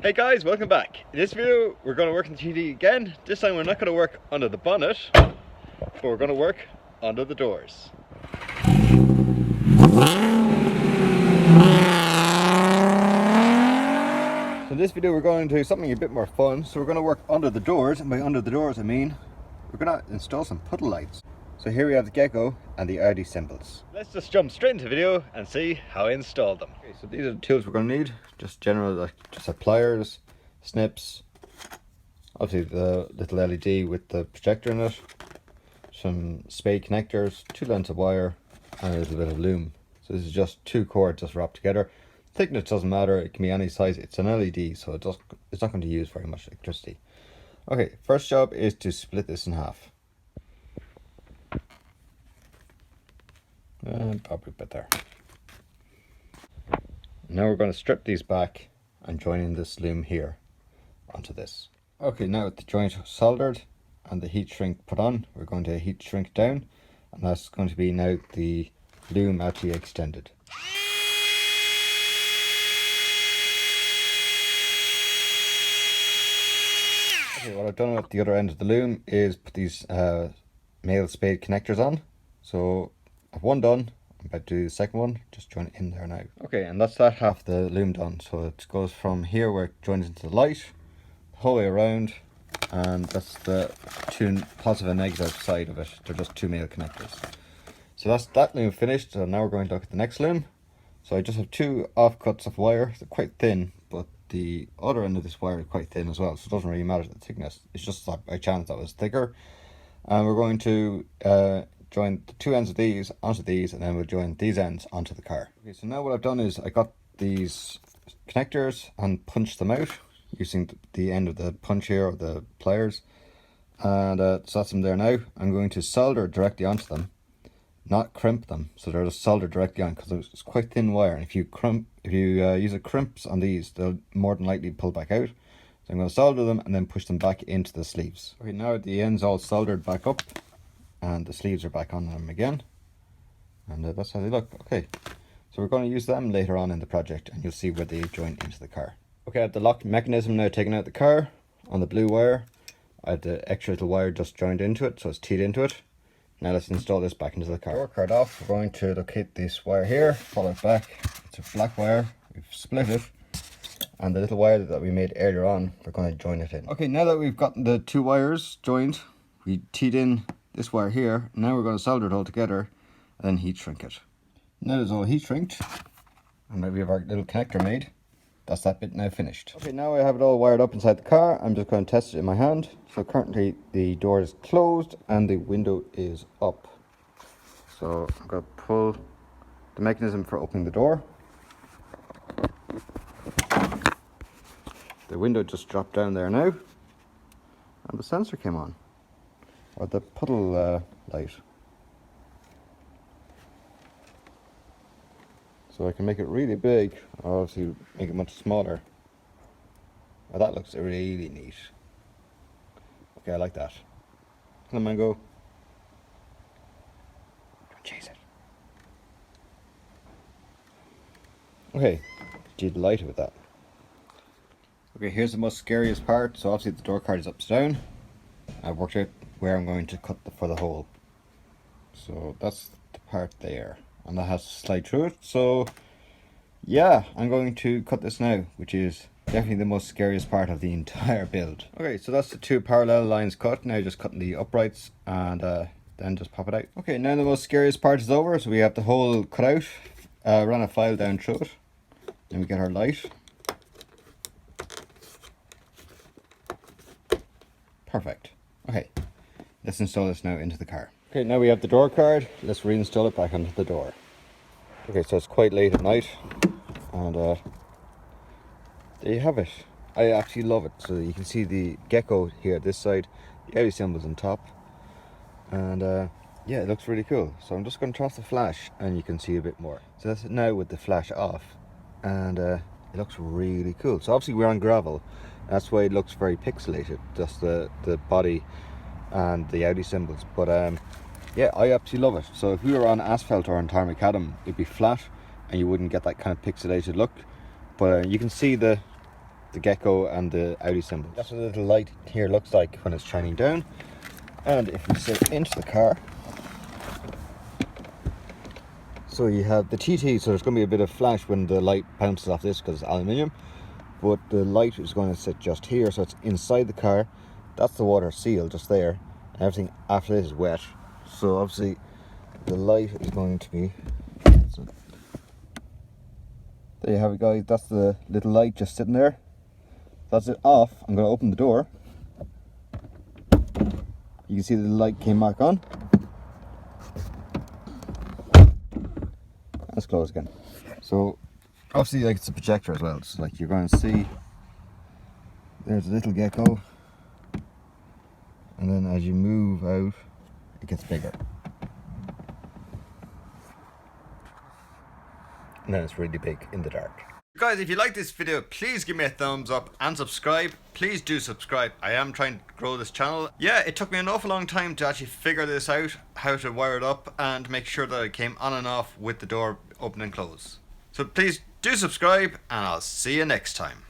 Hey guys, welcome back. In this video we're going to work on the TD again. This time we're not going to work under the bonnet, but we're going to work under the doors. So in this video we're going to do something a bit more fun. So we're going to work under the doors, and by under the doors I mean we're going to install some puddle lights. So here we have the Gecko and the Audi symbols. Let's just jump straight into the video and see how I install them. Okay, so these are the tools we're going to need. Just general, like just pliers, snips, obviously the little LED with the projector in it, some spade connectors, 2 lengths of wire, and a little bit of loom. So this is just 2 cords just wrapped together. Thickness doesn't matter, it can be any size. It's an LED, so it's not going to use very much electricity. Okay, first job is to split this in half. And probably a bit there. Now we're going to strip these back and join in this loom here onto this. Okay, now with the joint soldered and the heat shrink put on, we're going to heat shrink down, and that's going to be now the loom actually extended. Okay, what I've done at the other end of the loom is put these male spade connectors on. So I've one done, I'm about to do the second one, just join it in there now. Okay, and that's that half the loom done. So it goes from here where it joins into the light, the whole way around, and that's the 2 positive and negative side of it. They're just 2 male connectors. So that's that loom finished. So now we're going to look at the next loom. So I just have 2 offcuts of wire. They're quite thin, but the other end of this wire is quite thin as well, so it doesn't really matter the thickness. It's just that by chance that was thicker. And we're going to join the 2 ends of these onto these, and then we'll join these ends onto the car. Okay, so now what I've done is I got these connectors and punched them out using the end of the punch here, or the pliers, and so that's them there now. I'm going to solder directly onto them, not crimp them, so they're just soldered directly on, because it's quite thin wire, and if you use a crimps on these, they'll more than likely pull back out. So I'm going to solder them and then push them back into the sleeves. Okay, now the end's all soldered back up, and the sleeves are back on them again, and that's how they look. Okay, so we're going to use them later on in the project, and you'll see where they join into the car. Okay, I have the lock mechanism now taken out the car on the blue wire. I have the extra little wire just joined into it, so it's teed into it. Now let's install this back into the car. Door card off, we're going to locate this wire here, follow it back. It's a black wire, we've split it, and the little wire that we made earlier on, we're going to join it in. Okay, now that we've gotten the 2 wires joined, we teed in this wire here. Now we're going to solder it all together and then heat shrink it. Now it's all heat shrinked, and now we have our little connector made. That's that bit now finished. Okay, now I have it all wired up inside the car. I'm just going to test it in my hand. So currently the door is closed and the window is up. So I'm going to pull the mechanism for opening the door. The window just dropped down there now, and the sensor came on, or the puddle light. So I can make it really big, or obviously make it much smaller. Well, that looks really neat. Okay, I like that. Come on, go. Don't chase it. Okay, delighted with that. Okay, here's the most scariest part. So obviously the door card is upside down. I've worked out where I'm going to cut for the hole. So that's the part there, and that has to slide through it. So yeah, I'm going to cut this now, which is definitely the most scariest part of the entire build. Okay, so that's the 2 parallel lines cut. Now just cutting the uprights, and then just pop it out. Okay, now the most scariest part is over. So we have the hole cut out, run a file down through it, then we get our light. Perfect. Okay, let's install this now into the car. Okay, now we have the door card. Let's reinstall it back onto the door. Okay, so it's quite late at night, and there you have it. I actually love it. So you can see the Gecko here this side, the Audi symbols on top, and yeah, it looks really cool. So I'm just going to toss the flash and you can see a bit more. So that's it now with the flash off, and it looks really cool. So obviously we're on gravel, that's why it looks very pixelated, just the body and the Audi symbols. But yeah, I absolutely love it. So if we were on asphalt or on tarmac it'd be flat and you wouldn't get that kind of pixelated look. But you can see the the Gecko and the Audi symbol. That's what the little light here looks like when it's shining down. And if we sit into the car, so you have the TT, so there's going to be a bit of flash when the light bounces off this because it's aluminium, but the light is going to sit just here, so it's inside the car. That's the water seal just there, and everything after this is wet, so obviously the light is going to be, so there you have it guys, that's the little light just sitting there. That's it off. I'm going to open the door. You can see the light came back on. Let's close again. So obviously like it's a projector as well, so like you're going to see there's a little Gecko, and then as you move out it gets bigger, and then it's really big in the dark. Guys, if you like this video, please give me a thumbs up and subscribe. Please do subscribe. I am trying to grow this channel. Yeah, it took me an awful long time to actually figure this out, how to wire it up and make sure that it came on and off with the door open and close. So please do subscribe, and I'll see you next time.